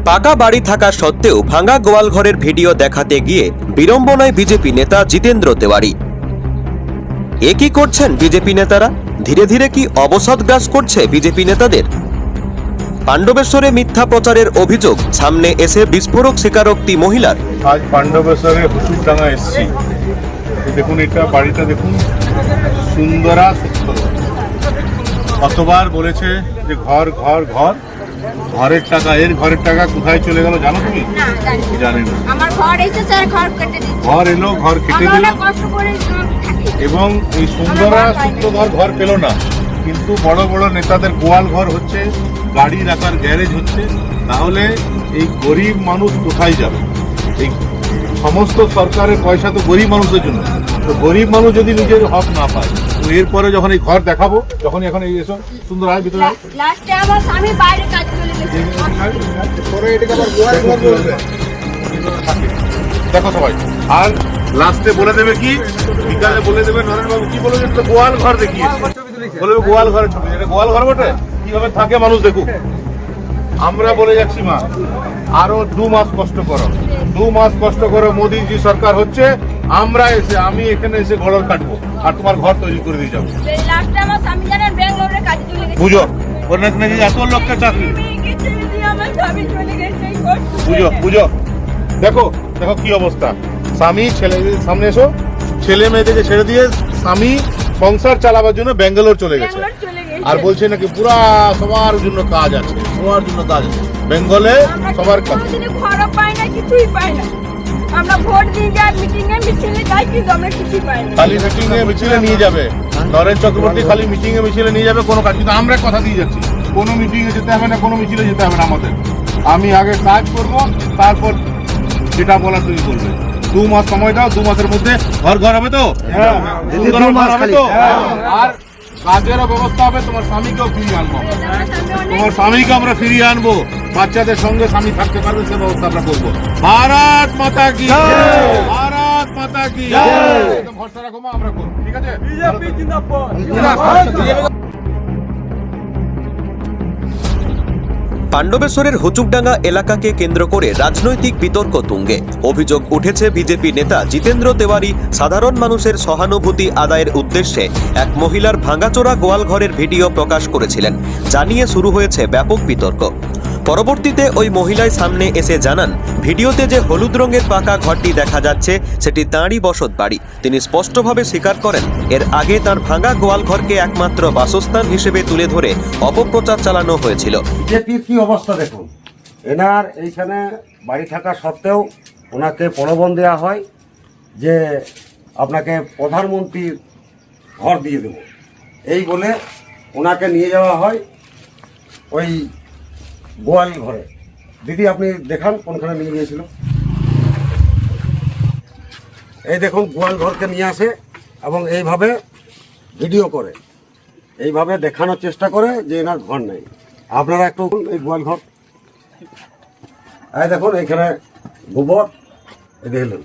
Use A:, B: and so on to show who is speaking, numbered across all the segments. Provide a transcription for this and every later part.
A: পাকা বাড়ি থাকা সত্ত্বেও ভাঙা গোয়ালঘরের ভিডিও দেখাতে গিয়ে বিড়ম্বনায় বিজেপি নেতা জিতেন্দ্র তেওয়ারি। এ কি করছেন বিজেপি নেতারা? ধীরে ধীরে কি অবসাদ গ্রাস করছে বিজেপি নেতাদের? পাণ্ডবেশ্বরে মিথ্যা প্রচারের অভিযোগ সামনে এসে বিস্ফোরক স্বীকারোক্তি মহিলার।
B: আজ পাণ্ডবেশ্বরে হুসুরডাঙ্গা এসছি। দেখুন, এটা বাড়িটা দেখুন, সুন্দরা সত্তর। কতবার বলেছে যে ঘর ঘর ঘর, ঘরের টাকা, এর ঘরের টাকা কোথায় চলে গেল জানো তুমি? জানি না।
C: আমার ঘর এসে স্যার ঘর কেটে দিচ্ছে।
B: ঘর এলো, ঘর কেটে দিল, এবং এই সুন্দরা সূত্রধর ঘর পেল না। কিন্তু বড় বড় নেতাদের গোয়াল ঘর হচ্ছে, গাড়ি রাখার গ্যারেজ হচ্ছে। তাহলে এই গরিব মানুষ কোথায় যাবে? এই সমস্ত সরকারের পয়সা তো গরিব মানুষের জন্য। তো গরিব মানুষ যদি নিজের হক না পায়, তো এরপরে যখন এই ঘর দেখাবো, যখন এখন এই এসো সুন্দর আয় ভিতরে,
C: লাস্টে আমার স্বামী বাইরে কাজ চলে গেছে।
B: দেখো সবাই, আর লাস্টে বলে দেবে কি, বিকালে বলে দেবে নরেনবাবু কি বলে, গোয়াল ঘর দেখিয়ে বলবে গোয়াল ঘরের ছবি। এটা গোয়াল ঘর বটে, কিভাবে থাকে মানুষ দেখুক। আমরা বলে যাচ্ছি মা, আরো 2 মাস কষ্ট করো, 2 মাস কষ্ট করো। মোদীজি সরকার হচ্ছে, আমরা এসে, আমি এখানে এসে ঘর কাটবো আর তোমার ঘর তৈরি করে দিয়ে যাবো।
C: লাস্টে আমার স্বামী জানেন ব্যাঙ্গালোরে কাজ চলে গেছে।
B: বুঝো, ওর নাকি এত লোককে চাকরি।
C: আমার স্বামী চলে গেছে।
B: বুঝো বুঝো, দেখো দেখো কি অবস্থা। স্বামী ছেলে, সামনে এসো, ছেলে মেয়েদেরকে ছেড়ে দিয়ে স্বামী সংসার চালাবার জন্য ব্যাঙ্গালোর চলে গেছে। আর বলছে নাকি পুরা সবার জন্য কাজ আছে, সবার জন্য কাজ আছে বেঙ্গলে, সবার কাজ।
C: ঘরও পাই না, কিছুই পাই না। আমরা ভোট দিয়ে যাই, মিটিং এ মিছিলে যাই, কিন্তু আমরা কিছুই পাই না।
B: খালি মিটিং এ মিছিলে নিয়ে যাবে নরেন চক্রবর্তী, খালি মিটিং এ মিছিলে নিয়ে যাবে, কোনো কাজ। কিন্তু আমরা কথা দিয়ে যাচ্ছি, কোনো মিটিং এ যেতে হবে না, কোনো মিছিলে যেতে হবে না আমাদের। আমি আগে কাজ করব, তারপর যেটা বলার তুমি বলবে। 2 মাস সময় দাও, 2 মাসের মধ্যে ঘর ঘর হবে তো, ঘর হবে তো, আর কাজেরও ব্যবস্থা হবে। তোমার স্বামীকেও ফিরিয়ে আনবো, তোমার স্বামীকে আমরা ফিরিয়ে আনবো, বাচ্চাদের সঙ্গে স্বামী থাকতে পারবে, সে ব্যবস্থা আমরা করবো। ভারত মাতা কি, ভারত মাতা কি, ভরসা রাখো মা, আমরা করবো, ঠিক আছে? বিজেপি জিন্দাবাদ।
A: পাণ্ডবেশ্বরের হুচুকডাঙ্গা এলাকাকে কেন্দ্র করে রাজনৈতিক বিতর্ক তুঙ্গে। অভিযোগ উঠেছে বিজেপি নেতা জিতেন্দ্র তেওয়ারি সাধারণ মানুষের সহানুভূতি আদায়ের উদ্দেশ্যে এক মহিলার ভাঙাচোরা গোয়ালঘরের ভিডিও প্রকাশ করেছিলেন, যা নিয়ে শুরু হয়েছে ব্যাপক বিতর্ক। পরবর্তীতে ওই মহিলাই সামনে এসে জানান, ভিডিওতে যে হলুদ রঙের পাকা ঘরটি দেখা যাচ্ছে সেটি তাঁরই বসত বাড়ি। তিনি স্পষ্টভাবে স্বীকার করেন, এর আগে তার ভাঙা গোয়ালঘরকে একমাত্র বাসস্থান হিসেবে তুলে ধরে অপপ্রচার চালানো হয়েছিল।
D: বিজেপির কি অবস্থা দেখুন, এনার এইখানে বাড়ি থাকা সত্ত্বেও ওনাকে প্রলোভন দেওয়া হয় যে আপনাকে প্রধানমন্ত্রীর ঘর দিয়ে দেব, এই বলে ওনাকে নিয়ে যাওয়া হয় ওই গোয়াল ঘরে। দিদি আপনি দেখান কোনখানে নিয়ে গিয়েছিল। এই দেখুন, গোয়াল ঘরকে নিয়ে আসে এবং এইভাবে ভিডিও করে, এইভাবে দেখানোর চেষ্টা করে যে এনার ঘর নেই। আপনারা একটু এই গোয়াল ঘর, এই দেখুন এখানে গোবর, এই দেখলেন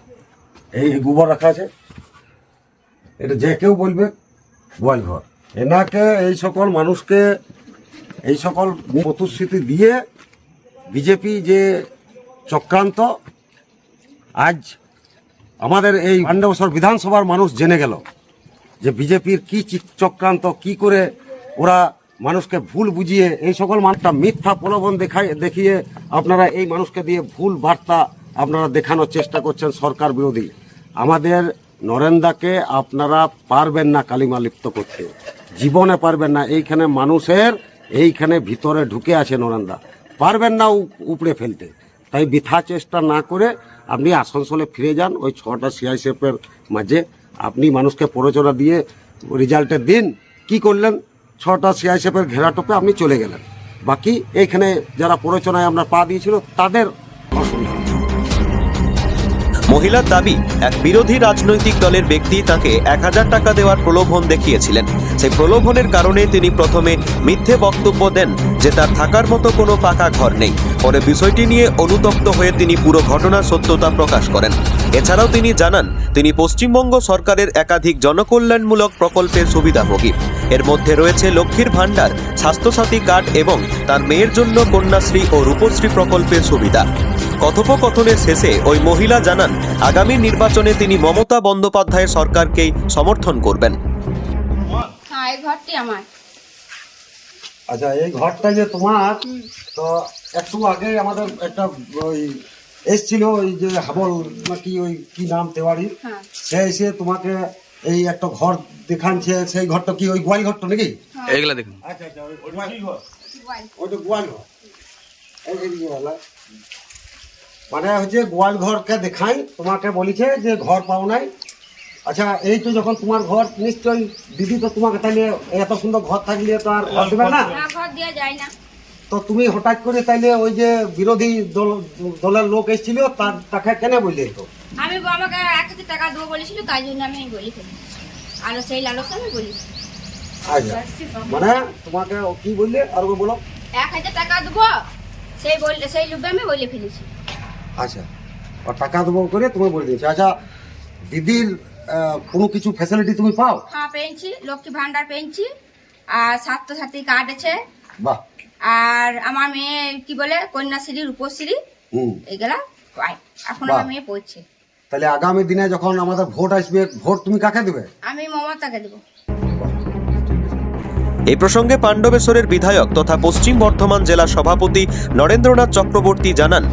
D: এই গোবর রাখা আছে, এটা যে কেউ বলবে গোয়াল ঘর। এনাকে এই সকল মানুষকে এই সকল প্রতিশ্রুতি দিয়ে বিজেপি যে চক্রান্ত, আজ আমাদের এই পাণ্ডবেশ্বর বিধানসভার মানুষ জেনে গেল যে বিজেপির কি চক্রান্ত, কি করে ওরা মানুষকে ভুল বুঝিয়ে এই সকল মানুষটা মিথ্যা প্রলোভন দেখিয়ে আপনারা এই মানুষকে দিয়ে ভুল বার্তা আপনারা দেখানোর চেষ্টা করছেন সরকার বিরোধী। আমাদের নরেন্দাকে আপনারা পারবেন না কালিমা লিপ্ত করতে, জীবনে পারবেন না। এইখানে মানুষের এইখানে ভিতরে ঢুকে আছে নরেন্দা, পারবেন না উপড়ে ফেলতে। তাই বৃথা চেষ্টা না করে আপনি আসানসোলে ফিরে যান, ওই 6টা সিআইএসএফের মাঝে আপনি মানুষকে প্ররোচনা দিয়ে রেজাল্টের দিন কি করলেন, 6টা সিআইএসএফের ঘেরাটোপে আপনি চলে গেলেন। বাকি এইখানে যারা প্ররোচনায় আমরা পা দিয়েছিল তাদের অসুবিধা।
A: মহিলার দাবি, এক বিরোধী রাজনৈতিক দলের ব্যক্তি তাকে 1000 টাকা দেওয়ার প্রলোভন দেখিয়েছিলেন। সেই প্রলোভনের কারণে তিনি প্রথমে মিথ্যে বক্তব্য দেন যে তার থাকার মতো কোনো পাকা ঘর নেই। পরে বিষয়টি নিয়ে অনুতপ্ত হয়ে তিনি পুরো ঘটনার সত্যতা প্রকাশ করেন। এছাড়াও তিনি জানান, তিনি পশ্চিমবঙ্গ সরকারের একাধিক জনকল্যাণমূলক প্রকল্পের সুবিধাভোগী। এর মধ্যে রয়েছে লক্ষ্মীর ভাণ্ডার, স্বাস্থ্যসাথী কার্ড এবং তার মেয়ের জন্য কন্যাশ্রী ও রূপশ্রী প্রকল্পের সুবিধা। কথোপকথনের শেষে ওই মহিলা জানান, আগামী নির্বাচনে তিনি মমতা বন্দ্যোপাধ্যায়ের সরকারকেই সমর্থন করবেন।
C: হ্যাঁ, এই ঘরটি আমার।
D: আচ্ছা, এই ঘরটা যে তোমার, তো একটু আগে আমাদের একটা ওই এসছিল, ওই যে হাবল নাকি ওই কি নাম তেওয়ারি,
C: হ্যাঁ।
D: সে এসে তোমাকে এই একটা ঘর দেখাচ্ছে। সেই ঘরটা কি ওই গোয়াল ঘরটা নাকি?
E: এইগুলা দেখুন।
D: আচ্ছা আচ্ছা, ওইটা গোয়াল ঘর। এইদিকে বলা মানে হচ্ছে গোয়াল ঘরকে দেখাই, তোমাকে বলেছে যে ঘর পাও নাই। আচ্ছা, এই তো যখন তোমার ঘর, নিশ্চয়ই দিদি তো তোমাকে তাইলে এত সুন্দর ঘর থাকলে তো আর ঘর দেবে না।
C: না, ঘর দেওয়া যায় না।
D: তো তুমি হঠাৎ করে তাইলে ওই যে বিরোধী দলের লোক এসেছিল, তার টাকা কেন বললে? তো
C: আমি আমাকে 1000 টাকা দেবো বলেছিল, তাই জন্য আমি বলি ফেলি। আর সেই লালসা আমি বলি।
D: আচ্ছা, মানে তোমাকে ও কি বললে আর বলো?
C: 1000 টাকা দেবো, সেই বললে, সেই লোভে আমি বলে ফেলেছি।
D: আচ্ছা, আর টাকা দেবো করে তুমি বলে দিয়েছো। আচ্ছা, দিদির কোনো কিছু ফ্যাসিলিটি তুমি পাও?
C: হ্যাঁ, পেয়েছি। লক্ষ্মী ভান্ডার পেয়েছি, আর স্বাস্থ্যসাথী কার্ড আছে।
D: বাহ।
C: আর আমার মেয়ে কি বলে কন্যাশ্রী, রূপশ্রী, এগুলা পাই। এখন আমার মেয়ে পড়ছে।
D: তাহলে আগামী দিনে যখন আমাদের ভোট আসবে, ভোট তুমি কাকে দেবে?
C: আমি মমতাকে দেবো।
A: এই প্রসঙ্গে পাণ্ডবেশ্বরের বিধায়ক তথা পশ্চিম বর্ধমান জেলা সভাপতি নরেন্দ্রনাথ চক্রবর্তী জানান,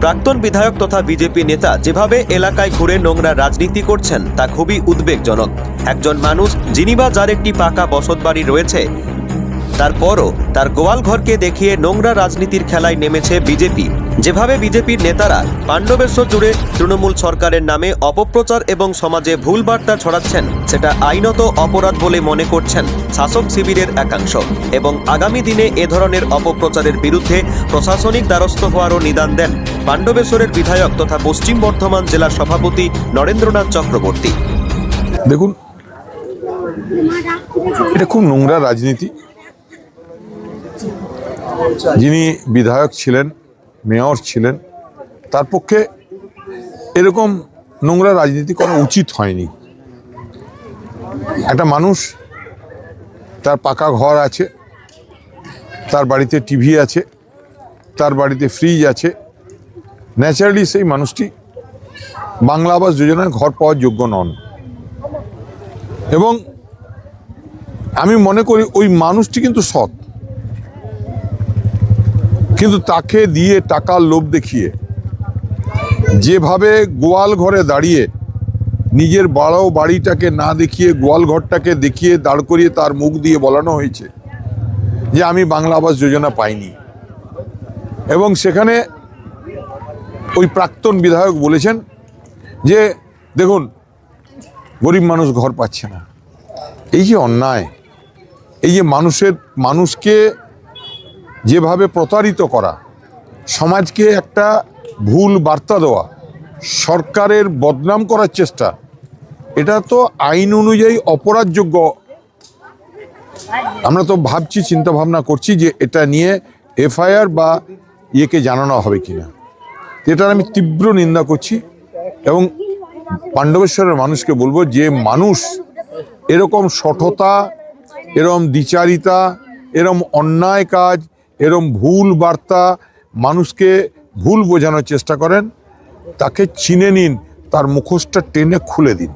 A: প্রাক্তন বিধায়ক তথা বিজেপি নেতা যেভাবে এলাকায় ঘুরে নোংরা রাজনীতি করছেন তা খুবই উদ্বেগজনক। একজন মানুষ, যিনি বা যার একটি পাকা বসতবাড়ি রয়েছে, তারপরও তার গোয়াল ঘরকে দেখিয়ে নোংরা রাজনীতির খেলায় নেমেছে বিজেপি। যেভাবে বিজেপির নেতারা পাণ্ডবেশ্বর জুড়ে তৃণমূল সরকারের নামে অপপ্রচার এবং সমাজে ভুল বার্তা ছড়াচ্ছেন, সেটা আইনত অপরাধ বলে মনে করছেন শাসক শিবিরের একাংশ, এবং আগামী দিনে এ ধরনের অপপ্রচারের বিরুদ্ধে প্রশাসনিক দ্বারস্থ হওয়ারও নিদান দেন পাণ্ডবেশ্বরের বিধায়ক তথা পশ্চিম বর্ধমান জেলার সভাপতি নরেন্দ্রনাথ চক্রবর্তী।
F: দেখুন, এটা খুব নোংরা রাজনীতি। যিনি বিধায়ক ছিলেন, মেয়র ছিলেন, তার পক্ষে এরকম নোংরা রাজনীতি করা উচিত হয়নি। একটা মানুষ, তার পাকা ঘর আছে, তার বাড়িতে টিভি আছে, তার বাড়িতে ফ্রিজ আছে, ন্যাচারালি সেই মানুষটি বাংলা আবাস যোজনায় ঘর পাওয়ার যোগ্য নন। এবং আমি মনে করি ওই মানুষটি কিন্তু সৎ, কিন্তু তাকে দিয়ে টাকার লোভ দেখিয়ে যেভাবে গোয়াল ঘরে দাঁড়িয়ে নিজের বাড়িটাকে না দেখিয়ে গোয়াল ঘরটাকে দেখিয়ে দাঁড় করিয়ে তার মুখ দিয়ে বলানো হয়েছে যে আমি বাংলা আবাস যোজনা পাইনি। এবং সেখানে ওই প্রাক্তন বিধায়ক বলেছেন যে দেখুন, গরিব মানুষ ঘর পাচ্ছে না। এই যে অন্যায়, এই যে মানুষকে যেভাবে প্রতারিত করা, সমাজকে একটা ভুল বার্তা দেওয়া, সরকারের বদনাম করার চেষ্টা, এটা তো আইন অনুযায়ী অপরাধযোগ্য। আমরা তো ভাবছি, চিন্তা ভাবনা করছি যে এটা নিয়ে এফআইআর বা ইয়েকে জানানো হবে কিনা। এটার আমি তীব্র নিন্দা করছি এবং পাণ্ডবেশ্বরের মানুষকে বলবো যে মানুষ এরকম শঠতা, এরকম দ্বিচারিতা, এরকম অন্যায় কাজ, এরকম ভুল বার্তা, মানুষকে ভুল বোঝানোর চেষ্টা করেন, তাকে চিনে নিন, তার মুখোশটা টেনে খুলে দিন।